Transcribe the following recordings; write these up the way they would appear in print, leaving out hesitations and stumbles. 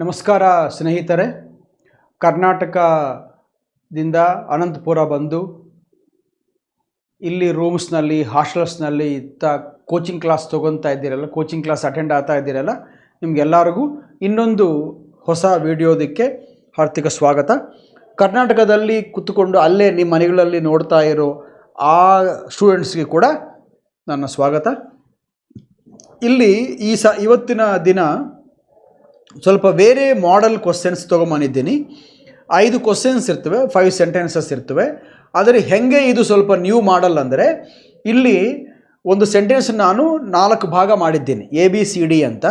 ನಮಸ್ಕಾರ ಸ್ನೇಹಿತರೆ. ಕರ್ನಾಟಕದಿಂದ ಅನಂತಪುರ ಬಂದು ಇಲ್ಲಿ ರೂಮ್ಸ್ನಲ್ಲಿ ಹಾಸ್ಟೆಲ್ಸ್ನಲ್ಲಿ ಕೋಚಿಂಗ್ ಕ್ಲಾಸ್ ತೊಗೊತಾ ಇದ್ದೀರಲ್ಲ, ಕೋಚಿಂಗ್ ಕ್ಲಾಸ್ ಅಟೆಂಡ್ ಆಗ್ತಾ ಇದ್ದೀರಲ್ಲ, ನಿಮಗೆಲ್ಲರಿಗೂ ಇನ್ನೊಂದು ಹೊಸ ವಿಡಿಯೋದಕ್ಕೆ ಹಾರ್ದಿಕ ಸ್ವಾಗತ. ಕರ್ನಾಟಕದಲ್ಲಿ ಕೂತ್ಕೊಂಡು ಅಲ್ಲೇ ನಿಮ್ಮ ಮನೆಗಳಲ್ಲಿ ನೋಡ್ತಾ ಇರೋ ಆ ಸ್ಟೂಡೆಂಟ್ಸ್ಗೆ ಕೂಡ ನನ್ನ ಸ್ವಾಗತ. ಇಲ್ಲಿ ಇವತ್ತಿನ ದಿನ ಸ್ವಲ್ಪ ಬೇರೆ ಮಾಡೆಲ್ ಕ್ವಶನ್ಸ್ ತೊಗೊಂಬಂದಿದ್ದೀನಿ. 5 ಕ್ವಶನ್ಸ್ ಇರ್ತವೆ, 5 ಸೆಂಟೆನ್ಸಸ್ ಇರ್ತವೆ. ಆದರೆ ಹೆಂಗೆ ಇದು ಸ್ವಲ್ಪ ನ್ಯೂ ಮಾಡೆಲ್ ಅಂದರೆ, ಇಲ್ಲಿ ಒಂದು ಸೆಂಟೆನ್ಸ್ ನಾನು 4 ಭಾಗ ಮಾಡಿದ್ದೀನಿ, ABCD ಅಂತ.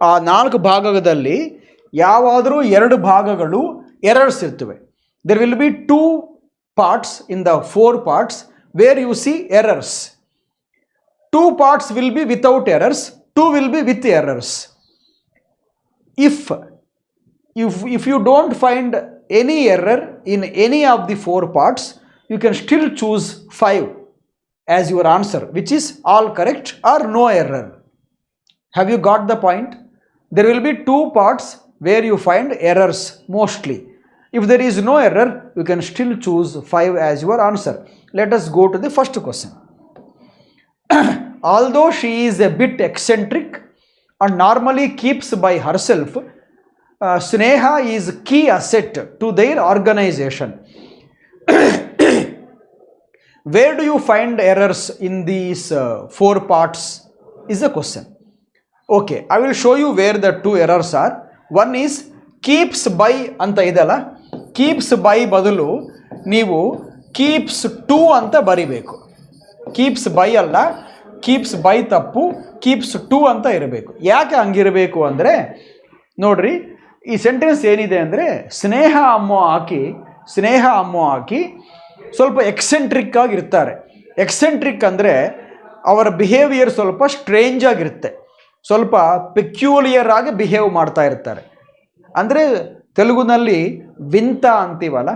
ಆ 4 ಭಾಗದಲ್ಲಿ ಯಾವಾದರೂ 2 ಭಾಗಗಳು ಎರರ್ಸ್ ಇರ್ತವೆ. There will be 2 parts in the 4 parts where you see errors. 2 parts will be without errors, 2 will be with errors. If you don't find any error in any of the 4 parts, you can still choose 5 as your answer, which is all correct or no error. Have you got the point? There will be 2 parts where you find errors mostly. If there is no error, you can still choose 5 as your answer. Let us go to the first question. Although she is a bit eccentric and normally keeps by herself, Sneha is key asset to their organization. Where do you find errors in these 4 parts is the question. Okay, I will show you where the 2 errors are. One is keeps by anta idala, keeps by ಬದಲು ನೀವು keeps to ಅಂತ ಬರಿಬೇಕು. keeps by ಅಲ್ಲ, keeps by ತಪ್ಪು, keeps to ಅಂತ ಇರಬೇಕು. ಯಾಕೆ ಹಂಗಿರಬೇಕು ಅಂದರೆ, ನೋಡ್ರಿ, ಈ ಸೆಂಟೆನ್ಸ್ ಏನಿದೆ ಅಂದರೆ, ಸ್ನೇಹ ಅಮ್ಮೋ ಹಾಕಿ ಸ್ವಲ್ಪ ಎಕ್ಸೆಂಟ್ರಿಕ್ ಆಗಿರ್ತಾರೆ. ಎಕ್ಸೆಂಟ್ರಿಕ್ ಅಂದರೆ ಅವರ ಬಿಹೇವಿಯರ್ ಸ್ವಲ್ಪ ಸ್ಟ್ರೇಂಜ್ ಆಗಿರುತ್ತೆ, ಸ್ವಲ್ಪ ಪೆಕ್ಯೂಲಿಯರ್ ಆಗಿ ಬಿಹೇವ್ ಮಾಡ್ತಾ ಇರ್ತಾರೆ. ಅಂದರೆ ತೆಲುಗುನಲ್ಲಿ ವಿಂತ ಅಂತೀವಲ್ಲ,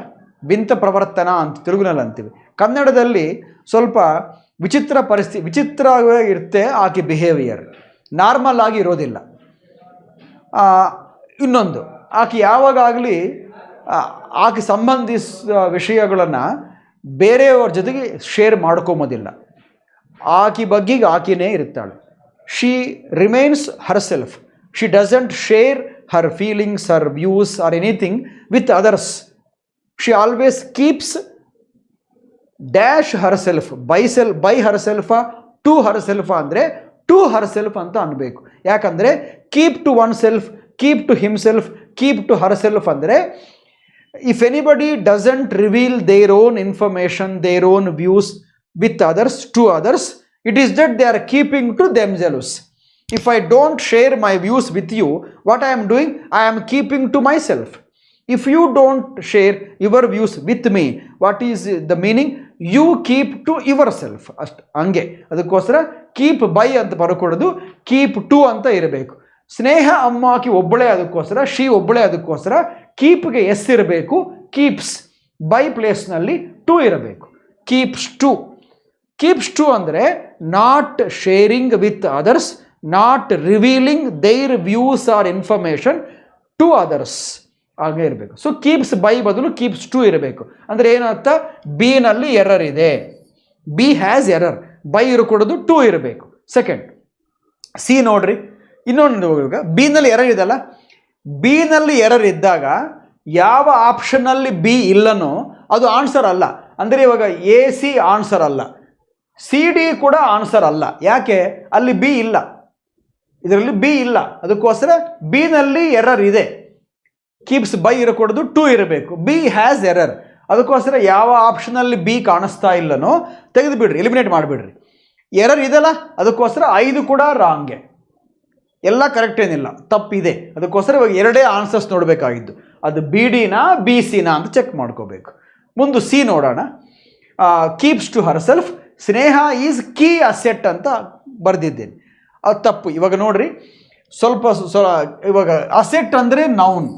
ವಿಂತ ಪ್ರವರ್ತನ ಅಂತ ತೆಲುಗುನಲ್ಲಿ ಅಂತೀವಿ. ಕನ್ನಡದಲ್ಲಿ ಸ್ವಲ್ಪ ವಿಚಿತ್ರವಾಗಿ ಇರುತ್ತೆ ಆಕೆ ಬಿಹೇವಿಯರ್, ನಾರ್ಮಲ್ ಆಗಿ ಇರೋದಿಲ್ಲ. ಇನ್ನೊಂದು, ಆಕೆ ಯಾವಾಗಲಿ ಆಕೆ ಸಂಬಂಧಿಸಿದ ವಿಷಯಗಳನ್ನು ಬೇರೆಯವ್ರ ಜೊತೆಗೆ ಶೇರ್ ಮಾಡ್ಕೊಂಬೋದಿಲ್ಲ. ಆಕೆ ಬಗ್ಗೆ ಆಕೆನೇ ಇರ್ತಾಳೆ. She remains Har self. She doesn't share her feelings, her views or anything with others. She always keeps dash herself, by herself, to herself ಅಂದರೆ to herself ಅಂತ ಅನ್ಬೇಕು. ಯಾಕಂದರೆ keep to oneself, keep to himself, keep to herself ಅಂದರೆ if anybody doesn't reveal their own information, their own views with others, to others, it is that they are keeping to themselves. If I don't share my views with you, what I am doing? I am keeping to myself. If you don't share your views with me, what is the meaning? You keep to yourself. ಅಷ್ಟು ಹಂಗೆ. ಅದಕ್ಕೋಸ್ಕರ keep by ಅಂತ ಬರ್ಕೊಡೋದು, keep to ಅಂತ ಇರಬೇಕು. ಸ್ನೇಹ ಅಮ್ಮಾಕಿ ಒಬ್ಬಳೇ, ಅದಕ್ಕೋಸ್ಕರ she ಒಬ್ಬಳೇ, ಅದಕ್ಕೋಸ್ಕರ ಕೀಪ್ಗೆ ಎಸ್ ಇರಬೇಕು, ಕೀಪ್ಸ್ ಬೈ ಪ್ಲೇಸ್ನಲ್ಲಿ ಟು ಇರಬೇಕು. ಕೀಪ್ಸ್ ಟು ಅಂದರೆ not sharing with others, not revealing their views or information to others, ಹಾಗೆ ಇರಬೇಕು. ಸೊ ಕೀಪ್ಸ್ ಬೈ ಬದಲು ಕೀಪ್ಸ್ ಟು ಇರಬೇಕು. ಅಂದರೆ ಏನರ್ಥ? ಬಿನಲ್ಲಿ ಎರರ್ ಇದೆ, ಬಿ ಹ್ಯಾಸ್ ಎರರ್, ಬೈ ಇರ್ಕೊಡೋದು ಟು ಇರಬೇಕು. ಸೆಕೆಂಡ್ ಸಿ ನೋಡ್ರಿ, ಇನ್ನೊಂದು ಬಿನಲ್ಲಿ ಎರರ್ ಇದೆಲ್ಲ, ಬಿನಲ್ಲಿ ಎರರ್ ಇದ್ದಾಗ ಯಾವ ಆಪ್ಷನ್ನಲ್ಲಿ ಬಿ ಇಲ್ಲನೋ ಅದು ಆನ್ಸರ್ ಅಲ್ಲ. ಅಂದರೆ ಇವಾಗ AC ಆನ್ಸರ್ ಅಲ್ಲ, CD ಕೂಡ ಆನ್ಸರ್ ಅಲ್ಲ. ಯಾಕೆ? ಅಲ್ಲಿ ಬಿ ಇಲ್ಲ, ಇದರಲ್ಲಿ ಬಿ ಇಲ್ಲ, ಅದಕ್ಕೋಸ್ಕರ ಬಿನಲ್ಲಿ ಎರರ್ ಇದೆ. ಕೀಪ್ಸ್ ಬೈ ಇರಕೊಡೋದು ಟು ಇರಬೇಕು. ಬಿ ಹ್ಯಾಸ್ ಎರರ್, ಅದಕ್ಕೋಸ್ಕರ ಯಾವ ಆಪ್ಷನಲ್ಲಿ ಬಿ ಕಾಣಿಸ್ತಾ ಇಲ್ಲನೋ ತೆಗೆದು ಬಿಡ್ರಿ, ಎಲಿಮಿನೇಟ್ ಮಾಡಿಬಿಡ್ರಿ. ಎರರ್ ಇದೆಲ್ಲ, ಅದಕ್ಕೋಸ್ಕರ 5 ಕೂಡ ರಾಂಗೆ, ಎಲ್ಲ ಕರೆಕ್ಟ್ ಏನಿಲ್ಲ, ತಪ್ಪಿದೆ. ಅದಕ್ಕೋಸ್ಕರ ಇವಾಗ 2 ಆನ್ಸರ್ಸ್ ನೋಡಬೇಕಾಗಿದ್ದು, ಅದು BDನ BCನ ಅಂತ ಚೆಕ್ ಮಾಡ್ಕೋಬೇಕು. ಮುಂದೆ ಸಿ ನೋಡೋಣ. Keeps to herself, Sneha is key asset ಅಂತ ಬರೆದಿದ್ದೇನೆ, ಅದು ತಪ್ಪು. ಇವಾಗ ನೋಡ್ರಿ, ಇವಾಗ ಅಸೆಟ್ ಅಂದರೆ ನೌನ್.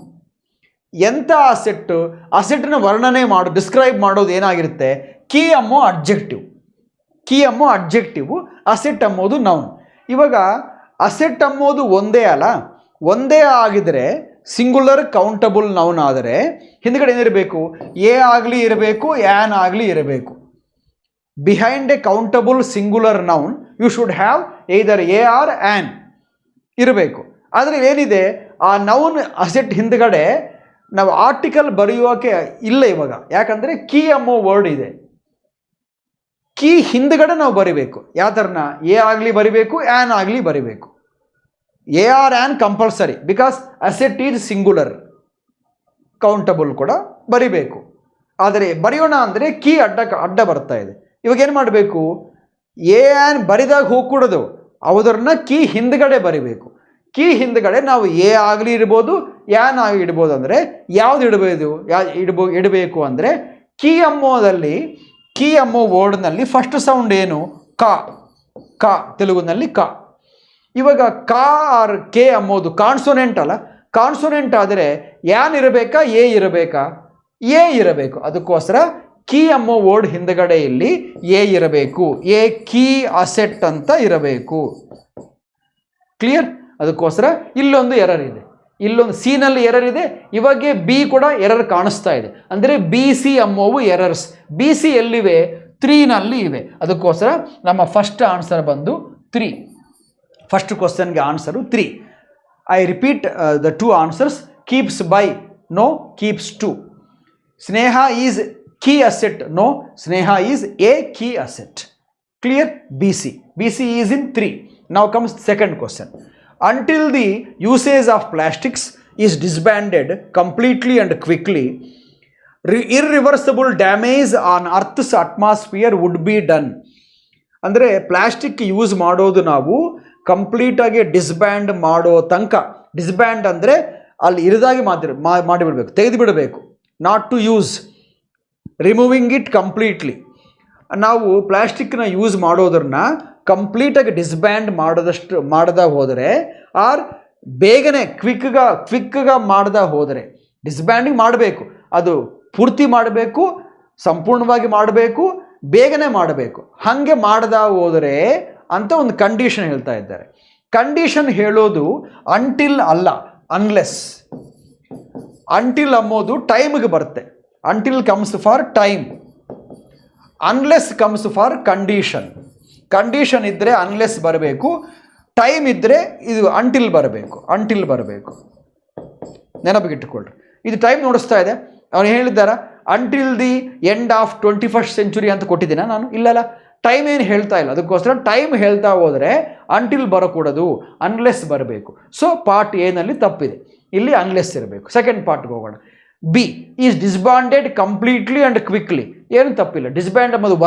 ಎಂಥ ಅಸೆಟ್ಟು? ಅಸೆಟ್ನ ವರ್ಣನೆ ಡಿಸ್ಕ್ರೈಬ್ ಮಾಡೋದು ಏನಾಗಿರುತ್ತೆ? ಕೀ ಅನ್ನೋ ಅಡ್ಜೆಕ್ಟಿವ್, ಅಸೆಟ್ ಅನ್ನೋದು ನೌನ್. ಇವಾಗ ಅಸೆಟ್ ಅನ್ನೋದು ಒಂದೇ ಅಲ್ಲ, ಒಂದೇ ಆಗಿದ್ರೆ ಸಿಂಗುಲರ್ ಕೌಂಟಬಲ್ ನೌನ್ ಆದರೆ ಹಿಂದ್ಗಡೆ ಏನಿರಬೇಕು, ಎ ಆಗಲಿ ಇರಬೇಕು, ಆ್ಯನ್ ಆಗಲಿ ಇರಬೇಕು. Behind a countable singular noun you should have either a or an ಇರಬೇಕು. ಆದರೆ ಏನಿದೆ, ಆ ನೌನ್ ಅಸೆಟ್ ಹಿಂದ್ಗಡೆ ನಾವು ಆರ್ಟಿಕಲ್ ಬರೆಯೋಕೆ ಇಲ್ಲ ಇವಾಗ. ಯಾಕಂದರೆ ಕೀ ಅನ್ನೋ ವರ್ಡ್ ಇದೆ, ಕೀ ಹಿಂದ್ಗಡೆ ನಾವು ಬರಿಬೇಕು. ಯಾವ ಥರನ, ಎ ಆಗಲಿ ಬರಿಬೇಕು, ಆ್ಯನ್ ಆಗಲಿ ಬರಿಬೇಕು. A or an compulsory, because asset is singular. Countable ಕೂಡ ಬರಿಬೇಕು. ಆದರೆ ಬರೆಯೋಣ ಅಂದರೆ ಕೀ ಅಡ್ಡ ಬರ್ತಾ ಇದೆ. ಇವಾಗ ಏನು ಮಾಡಬೇಕು, ಎ ಆ್ಯನ್ ಬರಿದಾಗ ಹೋಗ್ಕೂಡದು, ಅದನ್ನ ಕೀ ಹಿಂದ್ಗಡೆ ಬರಿಬೇಕು. ಕೀ ಹಿಂದ್ಗಡೆ ನಾವು ಎ ಆಗಲಿ ಇಡ್ಬೋದು, ಆ್ಯನ್ ಆಗಿ ಇಡ್ಬೋದು. ಅಂದರೆ ಯಾವ್ದು ಇಡಬೇಕು ಅಂದರೆ ಕೀ ಅಮ್ಮೋದಲ್ಲಿ, ಕೀ ಅಮ್ಮೋ ವರ್ಡ್ನಲ್ಲಿ ಫಸ್ಟ್ ಸೌಂಡ್ ಏನು, ಕ ತೆಲುಗುನಲ್ಲಿ ಕ. ಇವಾಗ ಕ ಆರ್ ಕೆ ಅಮ್ಮೋದು ಕಾನ್ಸೋನೆಂಟ್ ಅಲ್ಲ. ಕಾನ್ಸೋನೆಂಟ್ ಆದರೆ ಆ್ಯನ್ ಇರಬೇಕಾ, ಎ ಇರಬೇಕಾ, ಎ ಇರಬೇಕು. ಅದಕ್ಕೋಸ್ಕರ ಕೀ ಅಮ್ಮೋ ವರ್ಡ್ ಹಿಂದ್ಗಡೆ ಇಲ್ಲಿ ಎ ಇರಬೇಕು. ಎ ಕೀ ಅಸೆಟ್ ಅಂತ ಇರಬೇಕು. ಕ್ಲಿಯರ್? ಅದಕ್ಕೋಸ್ಕರ ಇಲ್ಲೊಂದು ಎರರ್ ಇದೆ, ಇಲ್ಲೊಂದು ಸಿನಲ್ಲಿ ಎರರ್ ಇದೆ. ಇವಾಗೆ ಬಿ ಕೂಡ ಎರರ್ ಕಾಣಿಸ್ತಾ ಇದೆ. ಅಂದರೆ ಬಿ ಸಿ ಅಮ್ಮೋವು ಎರರ್ಸ್. ಬಿ ಸಿ ಎಲ್ಲಿವೆ, 3ನಲ್ಲಿ ಇವೆ. ಅದಕ್ಕೋಸ್ಕರ ನಮ್ಮ ಫಸ್ಟ್ ಆನ್ಸರ್ ಬಂದು 3. ಫಸ್ಟ್ ಕ್ವಶನ್ಗೆ answer 3. I repeat the 2 answers. Keeps by, no. Keeps to. Sneha is key asset, no. Sneha is a key asset. Clear? B C is in 3. Now comes second question. Until the usage of plastics is disbanded completely and quickly, irreversible damage on Earth's atmosphere would be done. ಅಂದರೆ plastic use ಮಾಡೋದು ನಾವು ಕಂಪ್ಲೀಟಾಗಿ ಡಿಸ್ಬ್ಯಾಂಡ್ ಮಾಡೋ ತನಕ. ಡಿಸ್ಬ್ಯಾಂಡ್ ಅಂದರೆ ಅಲ್ಲಿ ಇರಿದಾಗಿ ಮಾಡಿಬಿಡ್ಬೇಕು, ತೆಗೆದು ಬಿಡಬೇಕು. Not to use, removing it completely. ನಾವು ಪ್ಲಾಸ್ಟಿಕ್ನ ಯೂಸ್ ಮಾಡೋದನ್ನ ಕಂಪ್ಲೀಟಾಗಿ ಡಿಸ್ಬ್ಯಾಂಡ್ ಮಾಡದ ಹೋದರೆ, ಆರ್ ಬೇಗನೆ ಕ್ವಿಕ್ಕಾಗಿ ಮಾಡದ ಹೋದರೆ, ಡಿಸ್ಬ್ಯಾಂಡಿಂಗ್ ಮಾಡಬೇಕು, ಅದು ಪೂರ್ತಿ ಮಾಡಬೇಕು, ಸಂಪೂರ್ಣವಾಗಿ ಮಾಡಬೇಕು, ಬೇಗನೆ ಮಾಡಬೇಕು. ಹಾಗೆ ಮಾಡದ ಹೋದರೆ ಅಂತ ಒಂದು ಕಂಡೀಷನ್ ಹೇಳ್ತಾ ಇದ್ದಾರೆ. ಕಂಡೀಷನ್ ಹೇಳೋದು ಅಂಟಿಲ್ ಅಲ್ಲ, ಅನ್ಲೆಸ್. ಅಂಟಿಲ್ ಅಂಬೋದು ಟೈಮ್ಗೆ ಬರುತ್ತೆ. Until comes for time, unless comes for condition. Condition ಇದ್ದರೆ ಅನ್ಲೆಸ್ ಬರಬೇಕು, ಟೈಮ್ ಇದ್ದರೆ ಇದು ಅಂಟಿಲ್ ಬರಬೇಕು. ನೆನಪಿಗಿಟ್ಟುಕೊಳ್ಳ್ರಿ. ಇದು ಟೈಮ್ ನೋಡಿಸ್ತಾ ಇದೆ. ಅವ್ರು ಹೇಳಿದ್ದಾರ until the end of 21st century ಅಂತ ಕೊಟ್ಟಿದ್ದೀನ ನಾನು? ಇಲ್ಲಲ್ಲ, ಟೈಮ್ ಏನು ಹೇಳ್ತಾ ಇಲ್ಲ. ಅದಕ್ಕೋಸ್ಕರ ಟೈಮ್ ಹೇಳ್ತಾ ಹೋದರೆ ಅಂಟಿಲ್ ಬರಕೂಡದು, ಅನ್ಲೆಸ್ ಬರಬೇಕು. ಸೊ ಪಾರ್ಟ್ ಎನಲ್ಲಿ ತಪ್ಪಿದೆ, ಇಲ್ಲಿ ಅನ್ಲೆಸ್ ಇರಬೇಕು. ಸೆಕೆಂಡ್ ಪಾರ್ಟ್ಗೆ ಹೋಗೋಣ. B is disbanded completely and quickly. ಏನು ತಪ್ಪಿಲ್ಲ. ಡಿಸ್ಬ್ಯಾಂಡ್ ಅನ್ನೋದು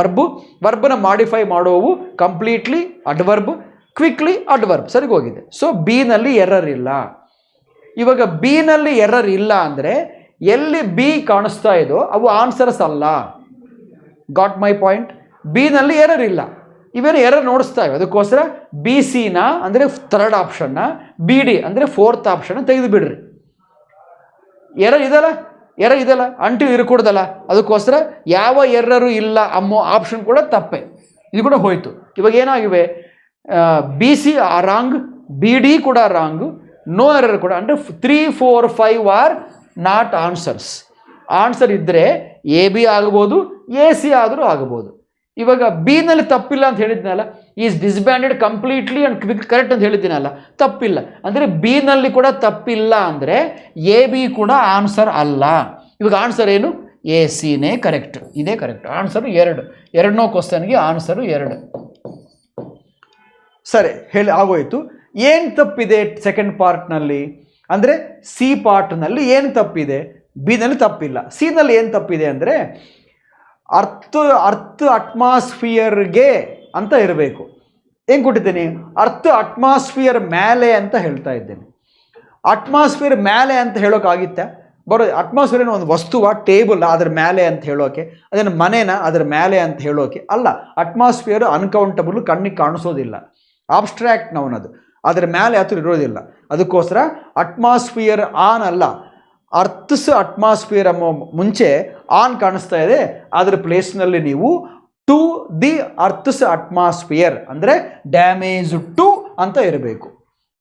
ವರ್ಬನ ಮಾಡಿಫೈ ಮಾಡೋವು. ಕಂಪ್ಲೀಟ್ಲಿ ಅಡ್ವರ್ಬ್, ಕ್ವಿಕ್ಲಿ ಅಡ್ವರ್ಬ್, ಸರಿಗೆ ಹೋಗಿದೆ. ಸೊ ಬಿನಲ್ಲಿ ಎರರ್ ಇಲ್ಲ. ಇವಾಗ ಬಿನಲ್ಲಿ ಎರರ್ ಇಲ್ಲ ಅಂದರೆ ಎಲ್ಲಿ ಬಿ ಕಾಣಿಸ್ತಾ ಇದೋ ಅವು ಆನ್ಸರ್ಸ್ ಅಲ್ಲ. Got my point? ಬಿನಲ್ಲಿ ಎರರ್ ಇಲ್ಲ, ಇವೇನು ಎರರ್ ನೋಡಿಸ್ತಾ ಇವೆ. ಅದಕ್ಕೋಸ್ಕರ ಬಿ ಸಿನ ಅಂದರೆ 3rd ಆಪ್ಷನ್ನ, ಬಿ ಡಿ ಅಂದರೆ 4th ಆಪ್ಷನ್ನ ತೆಗೆದು ಬಿಡ್ರಿ. ಎರರ್ ಇದಲ್ಲ, ಅಂಟಿಲ್ ಇರಕೂಡ್ದಲ್ಲ. ಅದಕ್ಕೋಸ್ಕರ ಯಾವ ಎರರು ಇಲ್ಲ ಅನ್ನೋ ಆಪ್ಷನ್ ಕೂಡ ತಪ್ಪೆ. ಇದು ಕೂಡ ಹೋಯಿತು. ಇವಾಗ ಏನಾಗಿವೆ, B C wrong, B D ಕೂಡ ರಾಂಗು, ನೋ ಎರರ್ ಕೂಡ. ಅಂದರೆ 3, 4, 5 ಆರ್ ನಾಟ್ ಆನ್ಸರ್ಸ್. ಆನ್ಸರ್ ಇದ್ದರೆ ಎ ಬಿ ಆಗ್ಬೋದು, ಎ ಸಿ ಆದರೂ ಆಗ್ಬೋದು. ಇವಾಗ ಬಿನಲ್ಲಿ ತಪ್ಪಿಲ್ಲ ಅಂತ ಹೇಳಿದ್ನಲ್ಲ, is disbanded completely and quick, correct ಅಂತ ಹೇಳಿದ್ದೀನಲ್ಲ, ತಪ್ಪಿಲ್ಲ. ಅಂದರೆ ಬಿನಲ್ಲಿ ಕೂಡ ತಪ್ಪಿಲ್ಲ ಅಂದರೆ ಎ ಬಿ ಕೂಡ ಆನ್ಸರ್ ಅಲ್ಲ. ಇವಾಗ ಆನ್ಸರ್ ಏನು, ಎ ಸಿನೇ ಕರೆಕ್ಟ್. ಇದೇ ಕರೆಕ್ಟ್ ಆನ್ಸರು 2. ಎರಡನೋ ಕ್ವಶನ್ಗೆ ಆನ್ಸರು 2. ಸರಿ, ಹೇಳಿ ಆಗೋಯ್ತು. ಏನು ತಪ್ಪಿದೆ ಸೆಕೆಂಡ್ ಪಾರ್ಟ್ನಲ್ಲಿ ಅಂದರೆ ಸಿ ಪಾರ್ಟ್ನಲ್ಲಿ ಏನು ತಪ್ಪಿದೆ? ಬಿನಲ್ಲಿ ತಪ್ಪಿಲ್ಲ. ಸಿನಲ್ಲಿ ಏನು ತಪ್ಪಿದೆ ಅಂದರೆ ಅರ್ತ್ ಅಟ್ಮಾಸ್ಫಿಯರ್ಗೆ ಅಂತ ಇರಬೇಕು. ಏನು ಕೊಟ್ಟಿದ್ದೀನಿ? ಅರ್ತ್ ಅಟ್ಮಾಸ್ಫಿಯರ್ ಮೇಲೆ ಅಂತ ಹೇಳ್ತಾ ಇದ್ದೇನೆ. ಅಟ್ಮಾಸ್ಫಿಯರ್ ಮೇಲೆ ಅಂತ ಹೇಳೋಕ್ಕಾಗಿತ್ತೆ? ಬರೋದು ಅಟ್ಮಾಸ್ಫಿಯರ್ ಒಂದು ವಸ್ತುವ, ಟೇಬಲ್ ಅದರ ಮೇಲೆ ಅಂತ ಹೇಳೋಕೆ, ಅದೇನು ಮನೇನ ಅದರ ಮೇಲೆ ಅಂತ ಹೇಳೋಕೆ ಅಲ್ಲ. ಅಟ್ಮಾಸ್ಫಿಯರ್ ಅನ್ಕೌಂಟಬಲ್, ಕಣ್ಣಿಗೆ ಕಾಣಿಸೋದಿಲ್ಲ, ಆಬ್ಸ್ಟ್ರಾಕ್ಟ್ ನೌನದು, ಅದರ ಮೇಲೆ ಹತ್ರ ಇರೋದಿಲ್ಲ. ಅದಕ್ಕೋಸ್ಕರ ಅಟ್ಮಾಸ್ಫಿಯರ್ ಆನ್ ಅಲ್ಲ, ಅರ್ಥ್ಸ್ ಅಟ್ಮಾಸ್ಫಿಯರ್ ಅನ್ನೋ ಮುಂಚೆ ಆನ್ ಕಾಣಿಸ್ತಾ ಇದೆ, ಅದರ ಪ್ಲೇಸ್ನಲ್ಲಿ ನೀವು ಟು ದಿ ಅರ್ಥ್ಸ್ ಅಟ್ಮಾಸ್ಫಿಯರ್ ಅಂದರೆ ಡ್ಯಾಮೇಜ್ ಟು ಅಂತ ಇರಬೇಕು.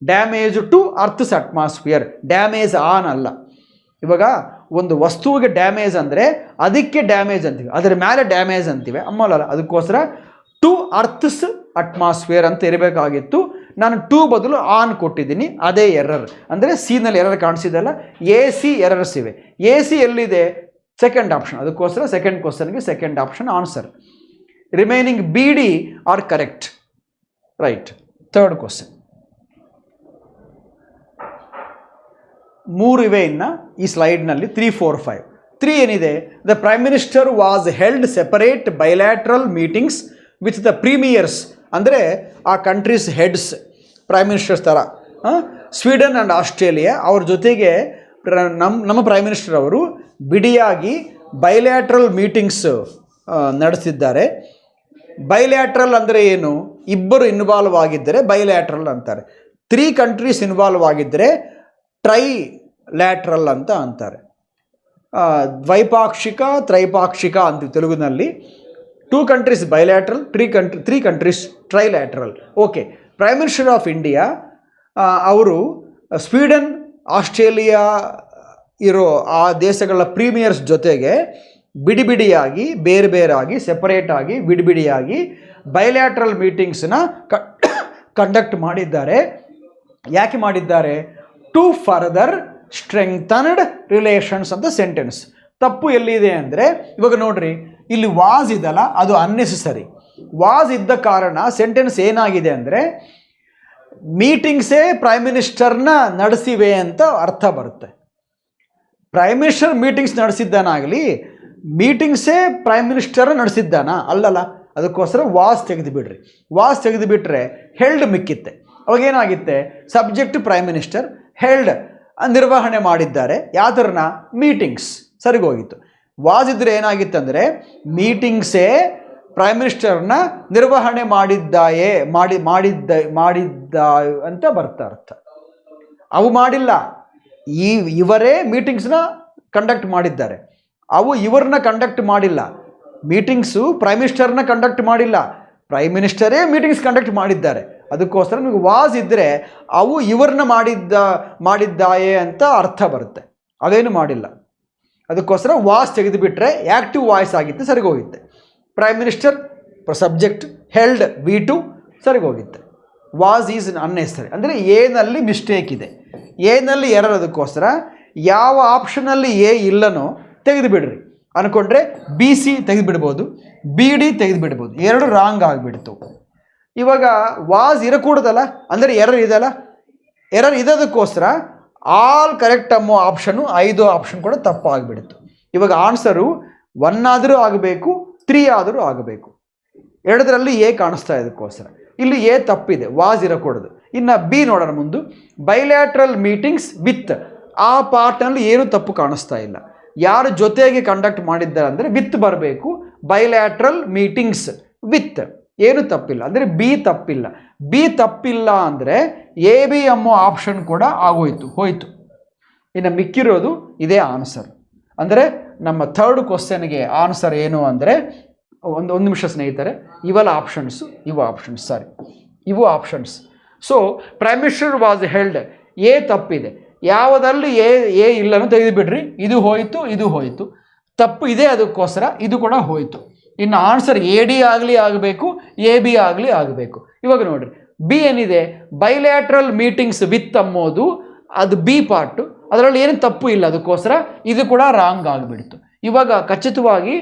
Damage to earth's atmosphere, damage on ಅಲ್ಲ. ಇವಾಗ ಒಂದು ವಸ್ತುವಿಗೆ ಡ್ಯಾಮೇಜ್ ಅಂದರೆ ಅದಕ್ಕೆ ಡ್ಯಾಮೇಜ್ ಅಂತೀವಿ, ಅದರ ಮೇಲೆ ಡ್ಯಾಮೇಜ್ ಅಂತೀವಿ, ಅಮ್ಮಲ್ಲ. ಅದಕ್ಕೋಸ್ಕರ ಟು ಅರ್ಥ್ಸ್ ಅಟ್ಮಾಸ್ಫಿಯರ್ ಅಂತ ಇರಬೇಕಾಗಿತ್ತು. ನಾನು ಟು ಬದಲು ಆನ್ ಕೊಟ್ಟಿದ್ದೀನಿ, ಅದೇ ಎರರ್. ಅಂದರೆ ಸಿನಲ್ಲಿ ಎರರ್ ಕಾಣಿಸಿದಲ್ಲ, ಎ ಸಿ ಎರರ್ಸ್ ಇವೆ. ಎ ಸಿ ಎಲ್ಲಿದೆ? Second option. ಅದಕ್ಕೋಸ್ಕರ ಸೆಕೆಂಡ್ ಕ್ವಶನ್ಗೆ second option answer. Remaining B D are correct. Right. Third question. 3 ಇವೆ ಇನ್ನು ಈ ಸ್ಲೈಡ್ನಲ್ಲಿ. 3, 4, 5. 3 ಏನಿದೆ? The prime minister was held separate bilateral meetings with the premiers. ಅಂದರೆ ಆ ಕಂಟ್ರೀಸ್ ಹೆಡ್ಸ್, ಪ್ರೈಮ್ ಮಿನಿಸ್ಟರ್ಸ್ ಥರ. ಸ್ವೀಡನ್ ಆ್ಯಂಡ್ ಆಸ್ಟ್ರೇಲಿಯಾ ಅವ್ರ ಜೊತೆಗೆ ನಮ್ಮ ಪ್ರೈಮ್ ಮಿನಿಸ್ಟರ್ ಅವರು ಬಿಡಿಯಾಗಿ ಬೈಲ್ಯಾಟ್ರಲ್ ಮೀಟಿಂಗ್ಸ್ ನಡೆಸಿದ್ದಾರೆ. ಬೈಲ್ಯಾಟ್ರಲ್ ಅಂದರೆ ಏನು? ಇಬ್ಬರು ಇನ್ವಾಲ್ವ್ ಆಗಿದ್ದರೆ ಬೈಲ್ಯಾಟ್ರಲ್ ಅಂತಾರೆ. 3 ಕಂಟ್ರೀಸ್ ಇನ್ವಾಲ್ವ್ ಆಗಿದ್ದರೆ ಟ್ರೈಲ್ಯಾಟ್ರಲ್ ಅಂತ ಅಂತಾರೆ. ದ್ವೈಪಾಕ್ಷಿಕ, ತ್ರೈಪಾಕ್ಷಿಕ ಅಂತೀವಿ ತೆಲುಗಿನಲ್ಲಿ. 2 countries bilateral, 3 countries trilateral. Okay. Prime minister of India ಅವರು ಸ್ವೀಡನ್, ಆಸ್ಟ್ರೇಲಿಯಾ ಇರೋ ಆ ದೇಶಗಳ ಪ್ರೀಮಿಯರ್ಸ್ ಜೊತೆಗೆ ಬಿಡಿಬಿಡಿಯಾಗಿ, ಬೇರೆ ಬೇರಾಗಿ, ಸೆಪರೇಟಾಗಿ, ಬಿಡಿಬಿಡಿಯಾಗಿ ಬೈಲ್ಯಾಟ್ರಲ್ ಮೀಟಿಂಗ್ಸನ್ನ ಕಂಡಕ್ಟ್ ಮಾಡಿದ್ದಾರೆ. ಯಾಕೆ ಮಾಡಿದ್ದಾರೆ? ಟು ಫರ್ದರ್ ಸ್ಟ್ರೆಂಗ್ತನ್ಡ್ ರಿಲೇಷನ್ಸ್ ಅಂತ ಸೆಂಟೆನ್ಸ್. ತಪ್ಪು ಎಲ್ಲಿದೆ ಅಂದರೆ, ಇವಾಗ ನೋಡ್ರಿ, ಇಲ್ಲಿ ವಾಸ್ ಇದಲ್ಲ, ಅದು ಅನ್ನೆಸೆಸರಿ. ವಾಸ್ ಇದ್ದ ಕಾರಣ ಸೆಂಟೆನ್ಸ್ ಏನಾಗಿದೆ ಅಂದರೆ ಮೀಟಿಂಗ್ಸೇ ಪ್ರೈಮ್ ಮಿನಿಸ್ಟರ್ನ ನಡೆಸಿವೆ ಅಂತ ಅರ್ಥ ಬರುತ್ತೆ. ಪ್ರೈಮ್ ಮಿನಿಸ್ಟರ್ ಮೀಟಿಂಗ್ಸ್ ನಡೆಸಿದ್ದಾನಾಗಲಿ, ಮೀಟಿಂಗ್ಸೇ ಪ್ರೈಮ್ ಮಿನಿಸ್ಟರ್ ನಡೆಸಿದ್ದಾನ? ಅಲ್ಲಲ್ಲ. ಅದಕ್ಕೋಸ್ಕರ ವಾಸ್ ತೆಗೆದು ಬಿಡ್ರಿ. ವಾಸ್ ತೆಗೆದು ಬಿಟ್ಟರೆ ಹೆಲ್ಡ್ ಮಿಕ್ಕಿತ್ತೆ. ಅವಾಗೇನಾಗಿತ್ತೆ? ಸಬ್ಜೆಕ್ಟ್ ಪ್ರೈಮ್ ಮಿನಿಸ್ಟರ್, ಹೆಲ್ಡ್ ನಿರ್ವಹಣೆ ಮಾಡಿದ್ದಾರೆ. ಯಾವ್ದರನ್ನ? ಮೀಟಿಂಗ್ಸ್. ಸರಿಗೋಗಿತ್ತು. ವಾಸ್ ಇದ್ರೆ ಏನಾಗಿತ್ತಂದರೆ ಮೀಟಿಂಗ್ಸೇ ಪ್ರೈಮ್ ಮಿನಿಸ್ಟರ್ನ ನಿರ್ವಹಣೆ ಮಾಡಿದ್ದ ಅಂತ ಬರ್ತಾ ಅರ್ಥ. ಅವು ಮಾಡಿಲ್ಲ, ಇವರೇ ಮೀಟಿಂಗ್ಸ್ನ ಕಂಡಕ್ಟ್ ಮಾಡಿದ್ದಾರೆ. ಅವು ಇವ್ರನ್ನ ಕಂಡಕ್ಟ್ ಮಾಡಿಲ್ಲ. ಮೀಟಿಂಗ್ಸು ಪ್ರೈಮ್ ಮಿನಿಸ್ಟರ್ನ ಕಂಡಕ್ಟ್ ಮಾಡಿಲ್ಲ, ಪ್ರೈಮ್ ಮಿನಿಸ್ಟರೇ ಮೀಟಿಂಗ್ಸ್ ಕಂಡಕ್ಟ್ ಮಾಡಿದ್ದಾರೆ. ಅದಕ್ಕೋಸ್ಕರ ನಿಮಗೆ ವಾಸ್ ಇದ್ದರೆ ಅವು ಇವ್ರನ್ನ ಮಾಡಿದ್ದಾಯೆ ಅಂತ ಅರ್ಥ ಬರುತ್ತೆ. ಅದೇನು ಮಾಡಿಲ್ಲ. ಅದಕ್ಕೋಸ್ಕರ ವಾಸ್ ತೆಗೆದುಬಿಟ್ರೆ ಆ್ಯಕ್ಟಿವ್ ವಾಯ್ಸ್ ಆಗಿತ್ತು, ಸರಿಗೋಗಿತ್ತೆ. Prime minister subject, held V2 ಸರಿಗೋಗಿತ್ತೆ. Was is unnecessary. ಅಂದರೆ ಏನಲ್ಲಿ ಮಿಸ್ಟೇಕ್ ಇದೆ, ಏನಲ್ಲಿ ಎರರ್. ಅದಕ್ಕೋಸ್ಕರ ಯಾವ ಆಪ್ಷನಲ್ಲಿ ಎ ಇಲ್ಲನೋ ತೆಗೆದುಬಿಡ್ರಿ. ಅಂದ್ಕೊಂಡ್ರೆ BC ತೆಗೆದುಬಿಡ್ಬೋದು, BD ತೆಗೆದುಬಿಡ್ಬೋದು. 2 ರಾಂಗ್ ಆಗಿಬಿಡ್ತು. ಇವಾಗ ವಾಸ್ ಇರಕೂಡದಲ್ಲ, ಅಂದರೆ ಎರರ್ ಇದೆಯಲ್ಲ. ಎರರ್ ಇರೋದಕ್ಕೋಸ್ಕರ ಆಲ್ ಕರೆಕ್ಟ್ ಅನ್ನೋ ಆಪ್ಷನ್ನು 5 ಆಪ್ಷನ್ ಕೂಡ ತಪ್ಪಾಗಿಬಿಡ್ತು. ಇವಾಗ ಆನ್ಸರು 1 ಆದರೂ ಆಗಬೇಕು, 3 ಆದರೂ ಆಗಬೇಕು. 2ರಲ್ಲಿ ಎ ಕಾಣಿಸ್ತಾ ಇದಕ್ಕೋಸ್ಕರ ಇಲ್ಲಿ ಎ ತಪ್ಪಿದೆ, ವಾಸ್ ಇರಕೂಡದು. ಇನ್ನು ಬಿ ನೋಡೋಣ ಮುಂದೆ. ಬೈಲ್ಯಾಟ್ರಲ್ ಮೀಟಿಂಗ್ಸ್ ವಿತ್, ಆ ಪಾರ್ಟ್ನಲ್ಲಿ ಏನು ತಪ್ಪು ಕಾಣಿಸ್ತಾ ಇಲ್ಲ. ಯಾರು ಜೊತೆಗೆ ಕಂಡಕ್ಟ್ ಮಾಡಿದ್ದಾರೆ ಅಂದರೆ ವಿತ್ ಬರಬೇಕು. ಬೈಲ್ಯಾಟ್ರಲ್ ಮೀಟಿಂಗ್ಸ್ ವಿತ್ ಏನು ತಪ್ಪಿಲ್ಲ, ಅಂದರೆ ಬಿ ತಪ್ಪಿಲ್ಲ. ಬಿ ತಪ್ಪಿಲ್ಲ ಅಂದರೆ AB ಅನ್ನೋ ಆಪ್ಷನ್ ಕೂಡ ಹೋಯಿತು. ಇನ್ನು ಮಿಕ್ಕಿರೋದು ಇದೇ ಆನ್ಸರ್. ಅಂದರೆ ನಮ್ಮ ಥರ್ಡ್ ಕ್ವಶನ್ಗೆ ಆನ್ಸರ್ ಏನು ಅಂದರೆ, ಒಂದು ನಿಮಿಷ ಸ್ನೇಹಿತರೆ, ಇವೆಲ್ಲ ಆಪ್ಷನ್ಸು, ಇವು options. So prime minister was held, A ತಪ್ಪಿದೆ. ಯಾವುದಲ್ಲಿ ಎ ಇಲ್ಲನೂ ತೆಗೆದುಬಿಡ್ರಿ. ಇದು ಹೋಯಿತು, ತಪ್ಪು ಇದೆ, ಅದಕ್ಕೋಸ್ಕರ ಇದು ಕೂಡ ಹೋಯಿತು. ಇನ್ನು ಆನ್ಸರ್ AD ಆಗಬೇಕು, AB ಆಗಬೇಕು. ಇವಾಗ ನೋಡ್ರಿ, ಬಿ ಏನಿದೆ? ಬೈಲ್ಯಾಟ್ರಲ್ ಮೀಟಿಂಗ್ಸ್ ವಿತ್ ಅನ್ನೋದು ಅದು ಬಿ ಪಾರ್ಟು, ಅದರಲ್ಲಿ ಏನು ತಪ್ಪು ಇಲ್ಲ. ಅದಕ್ಕೋಸ್ಕರ ಇದು ಕೂಡ ರಾಂಗ್ ಆಗಿಬಿಡ್ತು. ಇವಾಗ ಖಚಿತವಾಗಿ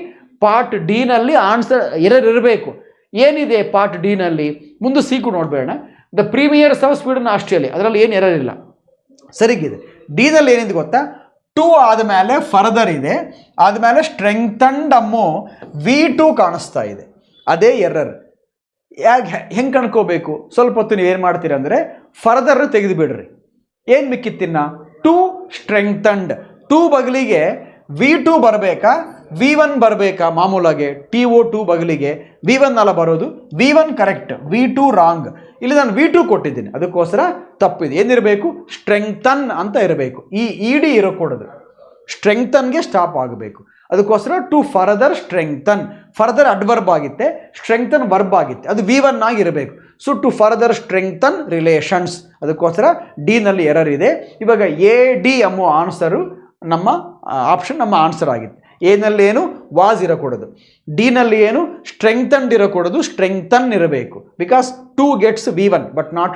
ಪಾರ್ಟ್ ಡಿನಲ್ಲಿ ಆನ್ಸರ್ ಎರರ್ ಇರಬೇಕು. ಏನಿದೆ ಪಾರ್ಟ್ ಡಿನಲ್ಲಿ? ಮುಂದೆ ಸೀಕು ನೋಡಬೇಡ. The premiers of Sweden Australia, ಅದರಲ್ಲಿ ಏನು ಎರರ್ ಇಲ್ಲ, ಸರಿಗಿದೆ. ಡಿನಲ್ಲಿ ಏನಿದೆ ಗೊತ್ತಾ? 2 ಆದಮೇಲೆ ಫರ್ದರ್ ಇದೆ, ಆದಮೇಲೆ ಸ್ಟ್ರೆಂಗ್ತನ್ಡ್ ಅನ್ನೋ V2 ಕಾಣಿಸ್ತಾ ಇದೆ. ಅದೇ ಎರರ್. ಹೆಂಗೆ ಕಣ್ಕೋಬೇಕು? ಸ್ವಲ್ಪ ಹೊತ್ತು ನೀವೇನು ಮಾಡ್ತೀರ ಅಂದರೆ ಫರ್ದರ್ ತೆಗೆದುಬಿಡ್ರಿ. ಏನು ಮಿಕ್ಕಿತ್ತಿನ್ನ? 2 ಸ್ಟ್ರೆಂಗ್ತನ್ಡ್. 2 ಬಗಲಿಗೆ V2 ಬರಬೇಕಾ, V1 ಬರಬೇಕಾ? ಮಾಮೂಲಾಗೆ TO2 ಬಗಲಿಗೆ V1 ಅಲ್ಲ ಬರೋದು. V1 correct, V2 wrong. ಇಲ್ಲಿ ನಾನು V2 ಕೊಟ್ಟಿದ್ದೀನಿ, ಅದಕ್ಕೋಸ್ಕರ ತಪ್ಪಿದೆ. ಏನಿರಬೇಕು? ಸ್ಟ್ರೆಂಗ್ತನ್ ಅಂತ ಇರಬೇಕು. ಈ ED ಇರಕೂಡದು, ಸ್ಟ್ರೆಂಗ್ತನ್ಗೆ ಸ್ಟಾಪ್ ಆಗಬೇಕು. ಅದಕ್ಕೋಸ್ಕರ to further strengthen, further adverb ಆಗಿತ್ತೆ, ಸ್ಟ್ರೆಂಗ್ತನ್ ವರ್ಬ್ ಆಗಿತ್ತೆ, ಅದು V1 ಆಗಿರಬೇಕು. So to further strengthen relations, ಅದಕ್ಕೋಸ್ಕರ ಡಿನಲ್ಲಿ ಎರರ್ ಇದೆ. ಇವಾಗ AD ಎಂಬ ಆನ್ಸರು ನಮ್ಮ ಆಪ್ಷನ್ ನಮ್ಮ ಆನ್ಸರ್ ಆಗಿತ್ತು. ಎನಲ್ಲಿ ಏನು ವಾಸ್ ಇರಕೂಡದು, ಡಿನಲ್ಲಿ ಏನು ಸ್ಟ್ರೆಂಗ್ತನ್ಡ್ ಇರಕೂಡದು, ಸ್ಟ್ರೆಂಗ್ತನ್ ಇರಬೇಕು. Because 2 gets V1 but not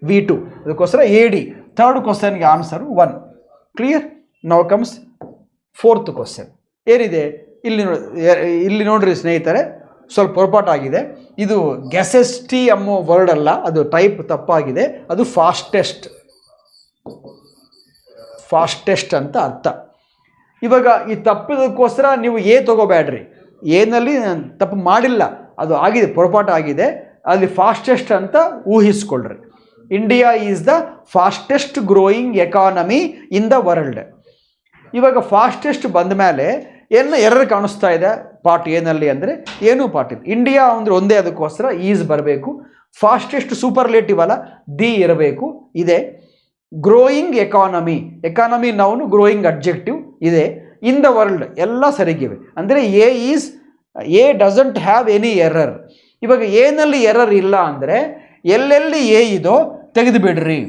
V2, ಅದಕ್ಕೋಸ್ಕರ AD. ಥರ್ಡ್ ಕ್ವಶನ್ಗೆ answer 1. Clear? Now comes fourth question. ಏನಿದೆ ಇಲ್ಲಿ ನೋಡ್ರಿ ಸ್ನೇಹಿತರೆ, ಸ್ವಲ್ಪ ಹೊರಪಾಟಾಗಿದೆ. ಇದು ಗೆಸೆಸ್ಟಿ ಎಂಬ ವರ್ಡ್ ಅಲ್ಲ, ಅದು ಟೈಪ್ ತಪ್ಪಾಗಿದೆ. ಅದು ಫಾಸ್ಟೆಸ್ಟ್ ಅಂತ ಅರ್ಥ. ಇವಾಗ ಈ ತಪ್ಪಿದಕ್ಕೋಸ್ಕರ ನೀವು ತಗೋಬೇಡ್ರಿ. ಏನಲ್ಲಿ ತಪ್ಪು ಮಾಡಿಲ್ಲ, ಅದು ಆಗಿದೆ, ಹೊರಪಾಟ ಆಗಿದೆ. ಅಲ್ಲಿ ಫಾಸ್ಟೆಸ್ಟ್ ಅಂತ ಊಹಿಸ್ಕೊಳ್ರಿ. India is the fastest growing economy in the world. ಇವಾಗ ಫಾಸ್ಟೆಸ್ಟ್ ಬಂದ ಮೇಲೆ ಏನು ಎರರ್ ಕಾಣಿಸ್ತಾ ಇದೆ ಪಾರ್ಟ್ ಏನಲ್ಲಿ ಅಂದರೆ ಏನೂ ಪಾರ್ಟ್ ಇಲ್ಲ. ಇಂಡಿಯಾ ಅಂದರೆ ಒಂದೇ, ಅದಕ್ಕೋಸ್ಕರ ಈಸ್ ಬರಬೇಕು. ಫಾಸ್ಟೆಸ್ಟ್ ಸೂಪರ್ಲೇಟಿವ್ ಅಲ್ಲ, ದಿ ಇರಬೇಕು. ಇದೆ growing economy noun, growing adjective ಇದೆ. ಇನ್ ದ ವರ್ಲ್ಡ್ ಎಲ್ಲ ಸರಿಗಿವೆ. ಅಂದರೆ A doesn't have any error. ಇವಾಗ ಏನಲ್ಲಿ ಎರರ್ ಇಲ್ಲ ಅಂದರೆ ಎಲ್ಲೆಲ್ಲಿ ಇದೋ ತೆಗೆದುಬಿಡ್ರಿ,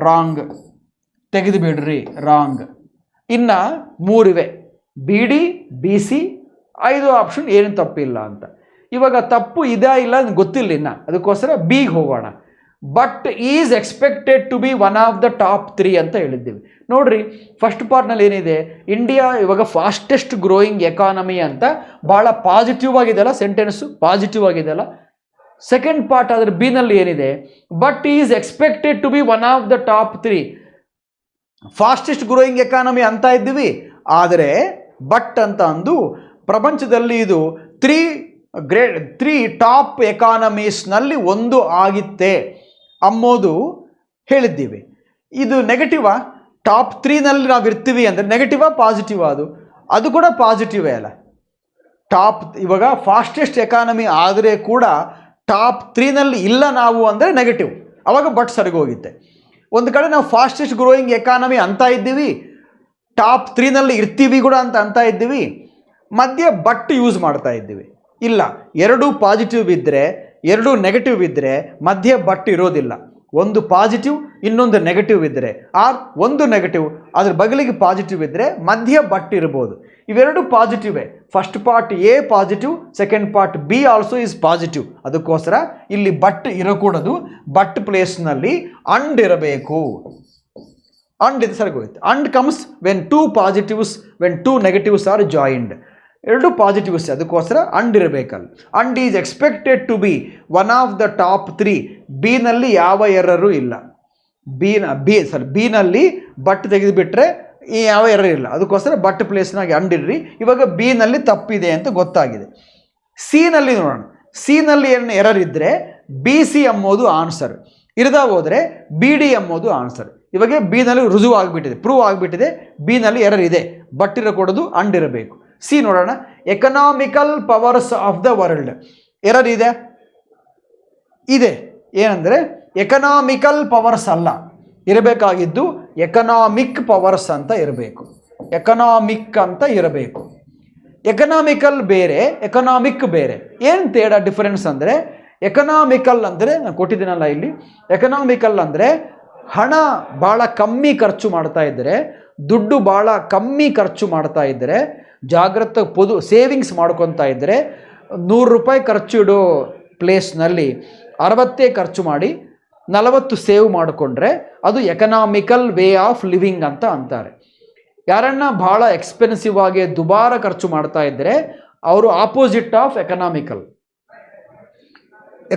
ರಾಂಗ್. ಇನ್ನು 3 ಇವೆ, BD BC, 5 ಆಪ್ಷನ್ ಏನು ತಪ್ಪಿಲ್ಲ ಅಂತ. ಇವಾಗ ತಪ್ಪು ಇದಾ ಇಲ್ಲ ಅಂತ ಗೊತ್ತಿಲ್ಲ ಇನ್ನು, ಅದಕ್ಕೋಸ್ಕರ ಬಿಗೆ ಹೋಗೋಣ. But is expected to be one of the top 3 ಅಂತ ಹೇಳಿದ್ದೀವಿ. ನೋಡ್ರಿ, ಫಸ್ಟ್ ಪಾರ್ಟ್ನಲ್ಲಿ ಏನಿದೆ, ಇಂಡಿಯಾ ಇವಾಗ ಫಾಸ್ಟೆಸ್ಟ್ ಗ್ರೋಯಿಂಗ್ ಎಕಾನಮಿ ಅಂತ ಭಾಳ ಪಾಸಿಟಿವ್ ಆಗಿದೆಯಲ್ಲ, ಸೆಂಟೆನ್ಸು ಪಾಸಿಟಿವ್ ಆಗಿದೆಯಲ್ಲ. ಸೆಕೆಂಡ್ ಪಾರ್ಟ್ ಆದರೆ ಬಿನಲ್ಲಿ ಏನಿದೆ, but is expected to be one of the top 3. Fastest growing economy ಅಂತ ಇದ್ದೀವಿ, ಆದರೆ ಬಟ್ ಅಂತ ಅಂದು ಪ್ರಪಂಚದಲ್ಲಿ ಇದು 3 ಟಾಪ್ ಎಕಾನಮೀಸ್ನಲ್ಲಿ ಒಂದು ಆಗಿತ್ತೆ ಅಂಬೋದು ಹೇಳಿದ್ದೀವಿ. ಇದು ನೆಗೆಟಿವಾ? ಟಾಪ್ 3ನಲ್ಲಿ ನಾವು ಇರ್ತೀವಿ ಅಂದರೆ ನೆಗೆಟಿವಾ ಪಾಸಿಟಿವಾ? ಅದು ಕೂಡ ಪಾಸಿಟಿವೇ ಅಲ್ಲ. ಇವಾಗ ಫಾಸ್ಟೆಸ್ಟ್ ಎಕಾನಮಿ ಆದರೆ ಕೂಡ ಟಾಪ್ 3ನಲ್ಲಿ ಇಲ್ಲ ನಾವು ಅಂದರೆ ನೆಗೆಟಿವ್, ಅವಾಗ ಬಟ್ ಸರಿಗೋಗುತ್ತೆ. ಒಂದು ಕಡೆ ನಾವು ಫಾಸ್ಟೆಸ್ಟ್ ಗ್ರೋಯಿಂಗ್ ಎಕಾನಮಿ ಅಂತ ಇದ್ದೀವಿ, ಟಾಪ್ 3ನಲ್ಲಿ ಇರ್ತೀವಿ ಕೂಡ ಅಂತ ಇದ್ದೀವಿ, ಮಧ್ಯೆ ಬಟ್ ಯೂಸ್ ಮಾಡ್ತಾ ಇದ್ದೀವಿ. ಇಲ್ಲ, 2 ಪಾಸಿಟಿವ್ ಇದ್ದರೆ 2 ನೆಗೆಟಿವ್ ಇದ್ದರೆ ಮಧ್ಯೆ ಬಟ್ ಇರೋದಿಲ್ಲ. ಒಂದು ಪಾಸಿಟಿವ್ ಇನ್ನೊಂದು ನೆಗೆಟಿವ್ ಇದ್ದರೆ, ಒಂದು ನೆಗೆಟಿವ್ ಅದ್ರ ಬಗಲಿಗೆ ಪಾಸಿಟಿವ್ ಇದ್ದರೆ ಮಧ್ಯ ಬಟ್ ಇರ್ಬೋದು. ಇವೆರಡು ಪಾಸಿಟಿವೇ. First part A positive, second part B also is positive. ಅದಕ್ಕೋಸ್ಕರ ಇಲ್ಲಿ ಬಟ್ ಇರಕೂಡದು, ಬಟ್ ಪ್ಲೇಸ್ನಲ್ಲಿ ಅಂಡ್ ಇರಬೇಕು. ಅಂಡ್ ಇದು ಸರಿಗೋಯ್ತು. And comes when 2 positives when 2 negatives are joined. 2 positives, ಅದಕ್ಕೋಸ್ಕರ ಅಂಡ್ ಇರಬೇಕಲ್ಲ. And is expected to be one of the top 3. ಬಿನಲ್ಲಿ ಯಾವ ಎರರು ಇಲ್ಲ. ಬಿನಲ್ಲಿ ಬಟ್ ತೆಗೆದುಬಿಟ್ರೆ ಯಾವ ಎರರ್ ಇಲ್ಲ, ಅದಕ್ಕೋಸ್ಕರ ಬಟ್ ಪ್ಲೇಸ್ನಾಗಿ ಅಂಡಿರ್ರಿ. ಇವಾಗ ಬಿನಲ್ಲಿ ತಪ್ಪಿದೆ ಅಂತ ಗೊತ್ತಾಗಿದೆ. ಸಿನಲ್ಲಿ ನೋಡೋಣ. ಸಿನಲ್ಲಿ ಏನು ಎರರ್ ಇದ್ದರೆ BC ಎಂಬುದು ಆನ್ಸರ್, ಇರದಾ ಹೋದರೆ BD ಎಂಬುದು ಆನ್ಸರ್. ಇವಾಗ ಬಿನಲ್ಲಿ ರುಜುವು ಆಗಿಬಿಟ್ಟಿದೆ, ಪ್ರೂವ್ ಆಗಿಬಿಟ್ಟಿದೆ. ಬಿನಲ್ಲಿ ಎರರ್ ಇದೆ, ಬಟ್ ಇರಕೂಡದು, ಅಂಡ್ ಇರಬೇಕು. ಸಿ ನೋಡೋಣ. Economical powers of the world error ಇದೆ. ಏನಂದರೆ ಎಕನಾಮಿಕಲ್ ಪವರ್ಸ್ ಅಲ್ಲ ಇರಬೇಕಾಗಿದ್ದು, ಎಕನಾಮಿಕ್ ಪವರ್ಸ್ ಅಂತ ಇರಬೇಕು. ಎಕನಾಮಿಕ್ ಅಂತ ಇರಬೇಕು. ಎಕನಾಮಿಕಲ್ ಬೇರೆ, ಎಕನಾಮಿಕ್ ಬೇರೆ. ಏನು ತೇಡ ಡಿಫರೆನ್ಸ್ ಅಂದರೆ, ಎಕನಾಮಿಕಲ್ ಅಂದರೆ ನಾನು ಕೊಟ್ಟಿದ್ದೀನಲ್ಲ ಇಲ್ಲಿ, ಎಕನಾಮಿಕಲ್ ಅಂದರೆ ಹಣ ಭಾಳ ಕಮ್ಮಿ ಖರ್ಚು ಮಾಡ್ತಾ ಇದ್ದರೆ, ದುಡ್ಡು ಭಾಳ ಕಮ್ಮಿ ಖರ್ಚು ಮಾಡ್ತಾ ಇದ್ದರೆ, ಜಾಗ್ರತೆ ಸೇವಿಂಗ್ಸ್ ಮಾಡ್ಕೊತಾ ಇದ್ದರೆ, 100 ರೂಪಾಯಿ ಖರ್ಚು ಇಡೋ ಪ್ಲೇಸ್ನಲ್ಲಿ 60 ಖರ್ಚು ಮಾಡಿ 40 ಸೇವ್ ಮಾಡಿಕೊಂಡ್ರೆ ಅದು ಎಕನಾಮಿಕಲ್ ವೇ ಆಫ್ ಲಿವಿಂಗ್ ಅಂತ ಅಂತಾರೆ. ಯಾರನ್ನ ಭಾಳ ಎಕ್ಸ್ಪೆನ್ಸಿವ್ ಆಗಿ ದುಬಾರ ಖರ್ಚು ಮಾಡ್ತಾ ಇದ್ದರೆ ಅವರು ಆಪೋಸಿಟ್ ಆಫ್ ಎಕನಾಮಿಕಲ್.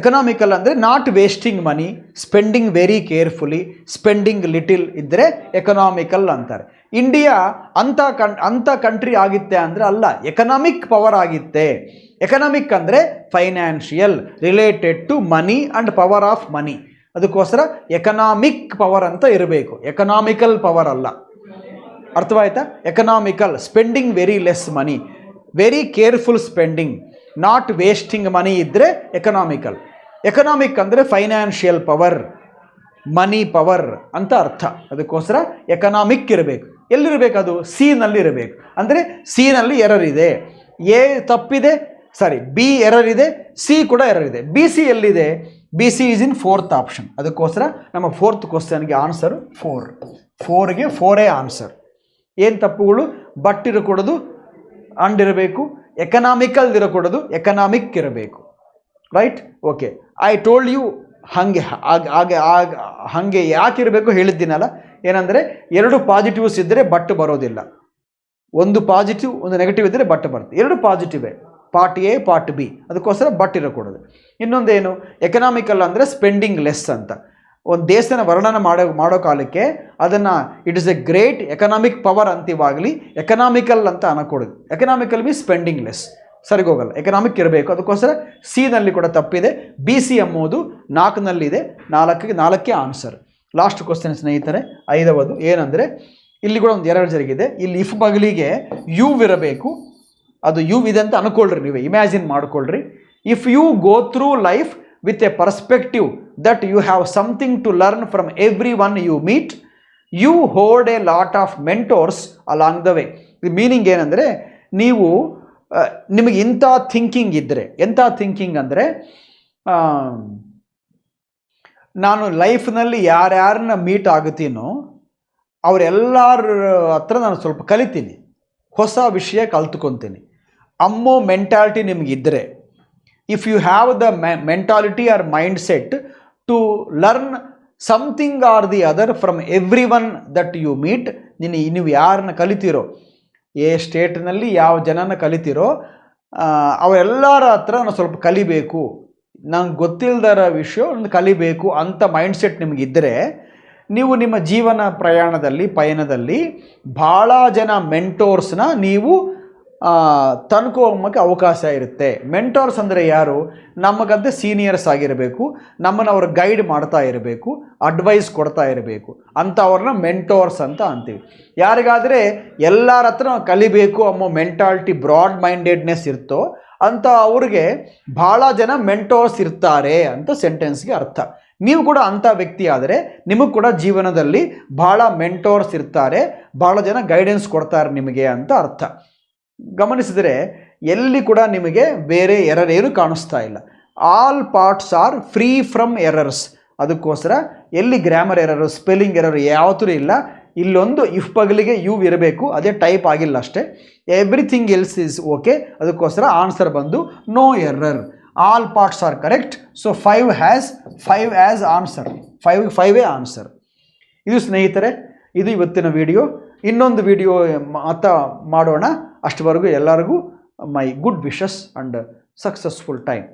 ಎಕನಾಮಿಕಲ್ ಅಂದರೆ not wasting money, spending very carefully, spending little ಇದ್ದರೆ ಎಕನಾಮಿಕಲ್ ಅಂತಾರೆ. ಇಂಡಿಯಾ ಅಂಥ ಕಂಟ್ರಿ ಆಗಿತ್ತೆ ಅಂದರೆ ಅಲ್ಲ, ಎಕನಾಮಿಕ್ ಪವರ್ ಆಗಿತ್ತೆ. ಎಕನಾಮಿಕ್ ಅಂದರೆ financial, related to money and power of money. ಅದಕ್ಕೋಸ್ಕರ ಎಕನಾಮಿಕ್ ಪವರ್ ಅಂತ ಇರಬೇಕು, ಎಕನಾಮಿಕಲ್ ಪವರ್ ಅಲ್ಲ. ಅರ್ಥವಾಯ್ತಾ? Economical, spending very less money, very careful spending, not wasting money ಇದ್ದರೆ ಎಕನಾಮಿಕಲ್. ಎಕನಾಮಿಕ್ ಅಂದರೆ ಫೈನಾನ್ಷಿಯಲ್ ಪವರ್, ಮನಿ ಪವರ್ ಅಂತ ಅರ್ಥ. ಅದಕ್ಕೋಸ್ಕರ ಎಕನಾಮಿಕ್ ಇರಬೇಕು. ಎಲ್ಲಿರಬೇಕು? ಅದು ಸಿನಲ್ಲಿ ಇರಬೇಕು. ಅಂದರೆ ಸಿನಲ್ಲಿ ಎರರ್ ಇದೆ, ಎ ತಪ್ಪಿದೆ, ಸಾರಿ ಬಿ ಎರರ್ ಇದೆ, ಸಿ ಕೂಡ ಎರರ್ ಇದೆ. ಬಿ ಸಿ ಎಲ್ಲಿದೆ? B C is in 4th option. ಅದಕ್ಕೋಸ್ಕರ ನಮ್ಮ 4th ಕ್ವಶನ್ಗೆ ಆನ್ಸರು 4. 4ಗೆ 4 ಆನ್ಸರ್. ಏನು ತಪ್ಪುಗಳು? ಬಟ್ ಇರಕೂಡದು, ಅಂಡ್ ಇರಬೇಕು. ಎಕನಾಮಿಕಲ್ ಇರಕೂಡದು, ಎಕನಾಮಿಕ್ ಇರಬೇಕು. Right? Okay, I told you ಹಾಗೆ ಹಾಗೆ ಯಾಕೆ ಇರಬೇಕು ಹೇಳಿದ್ದೀನಲ್ಲ. ಏನಂದರೆ 2 ಪಾಸಿಟಿವ್ಸ್ ಇದ್ದರೆ ಬಟ್ ಬರೋದಿಲ್ಲ. ಒಂದು ಪಾಸಿಟಿವ್ ಒಂದು ನೆಗೆಟಿವ್ ಇದ್ದರೆ ಬಟ್ ಬರುತ್ತೆ. 2 ಪಾಸಿಟಿವೇ, ಪಾರ್ಟ್ ಎ ಪಾರ್ಟ್ ಬಿ. ಅದಕ್ಕೋಸ್ಕರ ಬಟ್ ಇರಕೂಡದು. ಇನ್ನೊಂದೇನು? ಎಕನಾಮಿಕಲ್ ಅಂದರೆ ಸ್ಪೆಂಡಿಂಗ್ ಲೆಸ್ ಅಂತ. ಒಂದು ದೇಶನ ವರ್ಣನ ಮಾಡೋ ಕಾಲಕ್ಕೆ ಅದನ್ನು it is a great economic power ಅಂತಿವಾಗಲಿ ಎಕನಾಮಿಕಲ್ ಅಂತ ಅನ್ನಕೂಡದು. ಎಕನಾಮಿಕಲ್ ಮೀನ್ಸ್ ಸ್ಪೆಂಡಿಂಗ್ ಲೆಸ್, ಸರಿಗೋಗಲ್ಲ. ಎಕನಾಮಿಕ್ ಇರಬೇಕು. ಅದಕ್ಕೋಸ್ಕರ ಸಿ ನಲ್ಲಿ ಕೂಡ ತಪ್ಪಿದೆ. ಬಿ ಸಿ ಎಂಬುದು 4ನಲ್ಲಿದೆ. 4ಕ್ಕೆ ಆನ್ಸರ್. ಲಾಸ್ಟ್ ಕ್ವಶನ್ ಸ್ನೇಹಿತರೆ, 5வது ಏನಂದರೆ ಇಲ್ಲಿ ಕೂಡ ಒಂದು ಎರರ್ ಜರುಗಿದೆ. ಇಲ್ಲಿ ಇಫ್ ಬಗಲಿಗೆ ಯು ಇರಬೇಕು. ಅದು ಯು ಇದೆ ಅಂತ ಅನ್ಕೊಳ್ರಿ, ನೀವೇ ಇಮ್ಯಾಜಿನ್ ಮಾಡ್ಕೊಳ್ರಿ. If you go through life with a perspective that you have something to learn from everyone you meet, you hold a lot of mentors along the way. ಇದು meaning ಏನಂದರೆ, ನೀವು ನಿಮಗೆ ಇಂಥ thinking ಇದ್ದರೆ, ಎಂಥ thinking ಅಂದರೆ, ನಾನು ಲೈಫ್ನಲ್ಲಿ ಯಾರ್ಯಾರನ್ನ meet ಆಗುತ್ತೀನೋ ಅವರೆಲ್ಲರ ಹತ್ರ ನಾನು ಸ್ವಲ್ಪ ಕಲಿತೀನಿ, ಹೊಸ ವಿಷಯ ಕಲ್ತ್ಕೊತೀನಿ ಅಮ್ಮೋ ಮೆಂಟಾಲಿಟಿ ನಿಮಗಿದ್ದರೆ, if you have the mentality or mindset to learn something or the other from everyone that you meet, ನೀವು ಯಾರನ್ನ ಕಲಿತೀರೋ, ಏ ಸ್ಟೇಟ್ನಲ್ಲಿ ಯಾವ ಜನನ ಕಲಿತೀರೋ ಅವರೆಲ್ಲರ ಹತ್ರ ನಾನು ಸ್ವಲ್ಪ ಕಲಿಬೇಕು, ನಂಗೆ ಗೊತ್ತಿಲ್ಲದರ ವಿಷಯ ಕಲಿಬೇಕು ಅಂತ ಮೈಂಡ್ಸೆಟ್ ನಿಮಗಿದ್ದರೆ, ನೀವು ನಿಮ್ಮ ಜೀವನ ಪಯಣದಲ್ಲಿ ಭಾಳ ಜನ ಮೆಂಟೋರ್ಸ್ನ ನೀವು ತನ್ಕೋಮಕ್ಕೆ ಅವಕಾಶ ಇರುತ್ತೆ. ಮೆಂಟೋರ್ಸ್ ಅಂದರೆ ಯಾರು? ನಮಗಂತೆ ಸೀನಿಯರ್ಸ್ ಆಗಿರಬೇಕು, ನಮ್ಮನ್ನು ಅವ್ರು ಗೈಡ್ ಮಾಡ್ತಾ ಇರಬೇಕು, ಅಡ್ವೈಸ್ ಕೊಡ್ತಾ ಇರಬೇಕು, ಅಂಥವ್ರನ್ನ ಮೆಂಟೋರ್ಸ್ ಅಂತ ಅಂತೀವಿ. ಯಾರಿಗಾದರೆ ಎಲ್ಲರ ಹತ್ರ ನಾವು ಕಲಿಬೇಕು ಅನ್ನೋ ಮೆಂಟಾಲಿಟಿ, ಬ್ರಾಡ್ ಮೈಂಡೆಡ್ನೆಸ್ ಇರ್ತೋ ಅಂತ ಅವ್ರಿಗೆ ಭಾಳ ಜನ ಮೆಂಟೋರ್ಸ್ ಇರ್ತಾರೆ ಅಂತ ಸೆಂಟೆನ್ಸ್ಗೆ ಅರ್ಥ. ನೀವು ಕೂಡ ಅಂಥ ವ್ಯಕ್ತಿ ಆದರೆ ನಿಮಗೆ ಕೂಡ ಜೀವನದಲ್ಲಿ ಭಾಳ ಮೆಂಟೋರ್ಸ್ ಇರ್ತಾರೆ, ಭಾಳ ಜನ ಗೈಡೆನ್ಸ್ ಕೊಡ್ತಾರೆ ನಿಮಗೆ ಅಂತ ಅರ್ಥ. ಗಮನಿಸಿದರೆ ಎಲ್ಲಿ ಕೂಡ ನಿಮಗೆ ಬೇರೆ ಎರರ್ ಏನು ಕಾಣಿಸ್ತಾ ಇಲ್ಲ. All parts R free from errors. ಅದಕ್ಕೋಸ್ಕರ ಎಲ್ಲಿ ಗ್ರಾಮರ್ ಎರರು, ಸ್ಪೆಲ್ಲಿಂಗ್ ಎರರ್ ಯಾವತ್ತೂ ಇಲ್ಲ. ಇಲ್ಲೊಂದು ಇಫ್ ಬಗಲಿಗೆ ಯು ಇರಬೇಕು, ಅದೇ ಟೈಪ್ ಆಗಿಲ್ಲ ಅಷ್ಟೇ. Everything else is okay. ಅದಕ್ಕೋಸ್ಕರ ಆನ್ಸರ್ ಬಂದು no error. All parts are correct. So 5 as answer. 5 answer. ಇದು ಸ್ನೇಹಿತರೆ, ಇದು ಇವತ್ತಿನ ವಿಡಿಯೋ. ಇನ್ನೊಂದು ವಿಡಿಯೋ ಮಾಡೋಣ. ಅಷ್ಟವರೆಗೂ ಎಲ್ಲರಿಗೂ my good wishes and successful time.